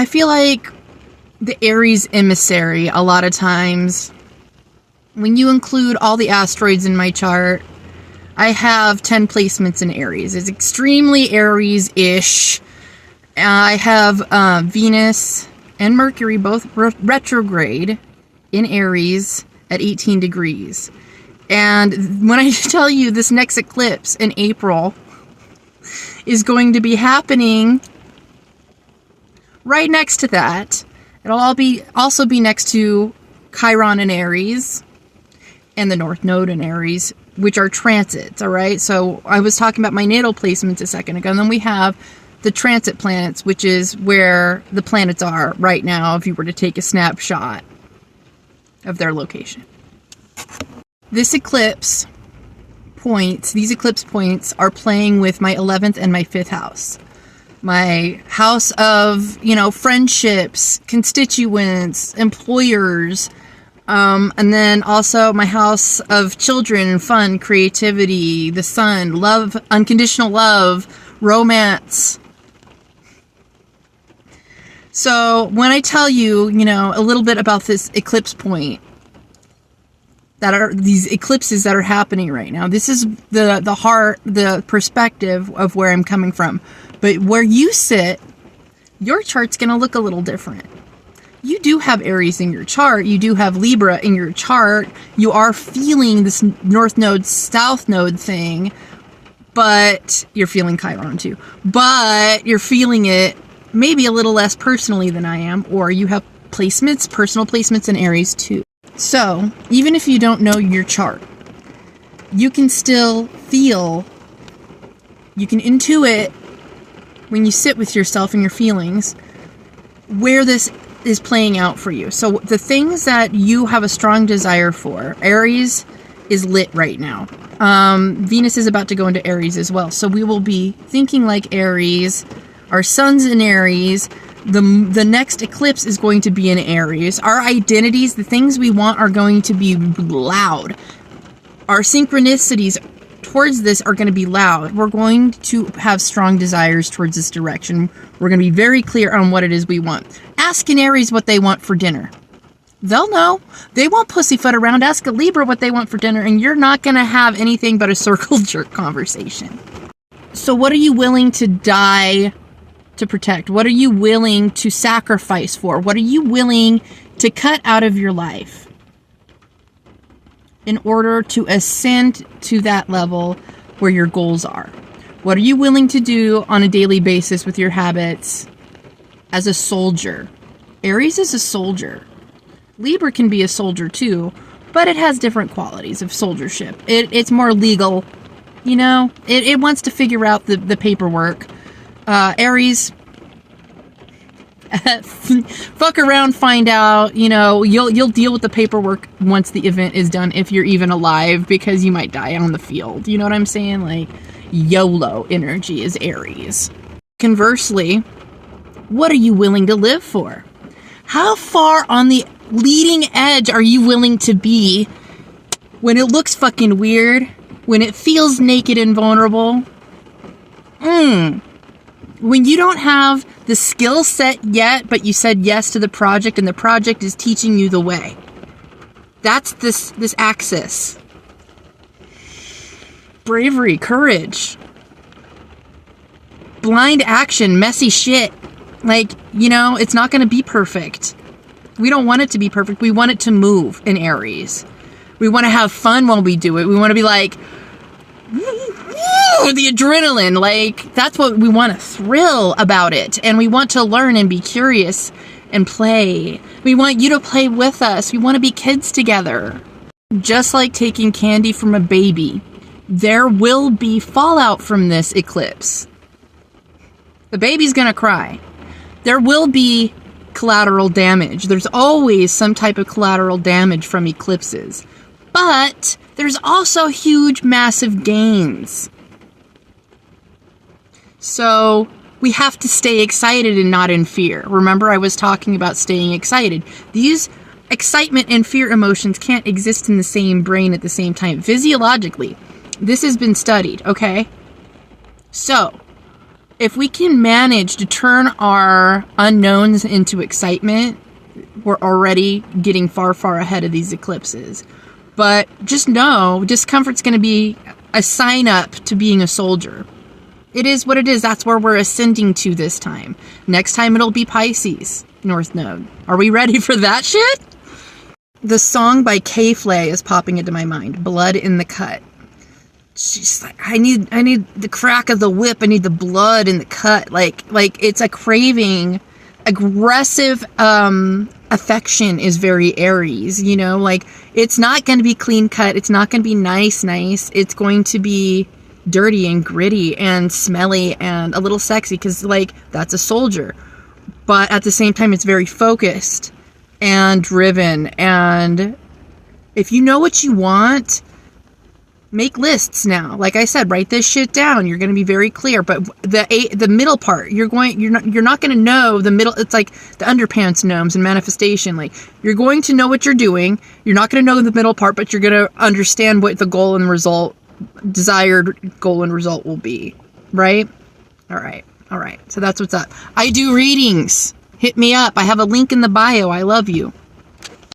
feel like the Aries emissary, a lot of times, when you include all the asteroids in my chart, I have 10 placements in Aries. It's extremely Aries-ish. I have Venus and Mercury both retrograde in Aries at 18 degrees. And when I tell you this next eclipse in April is going to be happening right next to that, it'll also be next to Chiron in Aries and the North Node in Aries, which are transits, all right? So I was talking about my natal placements a second ago, and then we have the transit planets, which is where the planets are right now if you were to take a snapshot of their location. These eclipse points are playing with my 11th and my 5th house. My house of, friendships, constituents, employers, and then also my house of children, fun, creativity, the sun, love, unconditional love, romance. So when I tell you, a little bit about this eclipse point, that are these eclipses that are happening right now, this is the heart, the perspective of where I'm coming from. But where you sit, your chart's going to look a little different. You do have Aries in your chart. You do have Libra in your chart. You are feeling this North Node, South Node thing, but you're feeling Chiron too. But you're feeling it maybe a little less personally than I am, or you have placements, personal placements in Aries too. So even if you don't know your chart, you can still feel, you can intuit when you sit with yourself and your feelings where this is playing out for you. So the things that you have a strong desire for, Aries is lit right now. Venus is about to go into Aries as well. So we will be thinking like Aries. Our sun's in Aries. The next eclipse is going to be in Aries. Our identities, the things we want, are going to be loud. Our synchronicities towards this are going to be loud. We're going to have strong desires towards this direction. We're going to be very clear on what it is we want. Ask an Aries what they want for dinner. They'll know. They won't pussyfoot around. Ask a Libra what they want for dinner, and you're not going to have anything but a circle jerk conversation. So what are you willing to die to protect? What are you willing to sacrifice for? What are you willing to cut out of your life in order to ascend to that level where your goals are? What are you willing to do on a daily basis with your habits as a soldier? Aries is a soldier. Libra can be a soldier too, but it has different qualities of soldiership. It's more legal, it wants to figure out the paperwork. Aries, fuck around, find out, you'll deal with the paperwork once the event is done, if you're even alive, because you might die on the field. You know what I'm saying? Like, YOLO energy is Aries. Conversely, what are you willing to live for? How far on the leading edge are you willing to be when it looks fucking weird, when it feels naked and vulnerable? When you don't have the skill set yet, but you said yes to the project and the project is teaching you the way. That's this axis. Bravery, courage, blind action, messy shit. Like, it's not going to be perfect. We don't want it to be perfect. We want it to move in Aries. We want to have fun while we do it. We want to be like, the adrenaline, like, that's what we want, to thrill about it. And we want to learn and be curious and play. We want you to play with us. We want to be kids together. Just like taking candy from a baby, there will be fallout from this eclipse. The baby's gonna cry. There will be collateral damage. There's always some type of collateral damage from eclipses. But there's also huge, massive gains. So we have to stay excited and not in fear. Remember, I was talking about staying excited. These excitement and fear emotions can't exist in the same brain at the same time. Physiologically, this has been studied, okay? So, if we can manage to turn our unknowns into excitement, we're already getting far, far ahead of these eclipses. But just know, discomfort's going to be a sign up to being a soldier. It is what it is. That's where we're ascending to this time. Next time it'll be Pisces, North Node. Are we ready for that shit? The song by K-Flay is popping into my mind. Blood in the Cut. She's like, I need the crack of the whip. I need the blood in the cut. Like it's a craving. Aggressive affection is very Aries, you know, like it's not going to be clean cut. It's not going to be nice. It's going to be dirty and gritty and smelly and a little sexy because like that's a soldier. But at the same time, it's very focused and driven. And if you know what you want, make lists now. Like I said, write this shit down. You're going to be very clear. But the middle part, you're not going to know the middle. It's like the underpants gnomes and manifestation. Like you're going to know what you're doing. You're not going to know the middle part, but you're going to understand what the goal and result, desired goal and result will be. Right? All right. So that's what's up. I do readings. Hit me up. I have a link in the bio. I love you.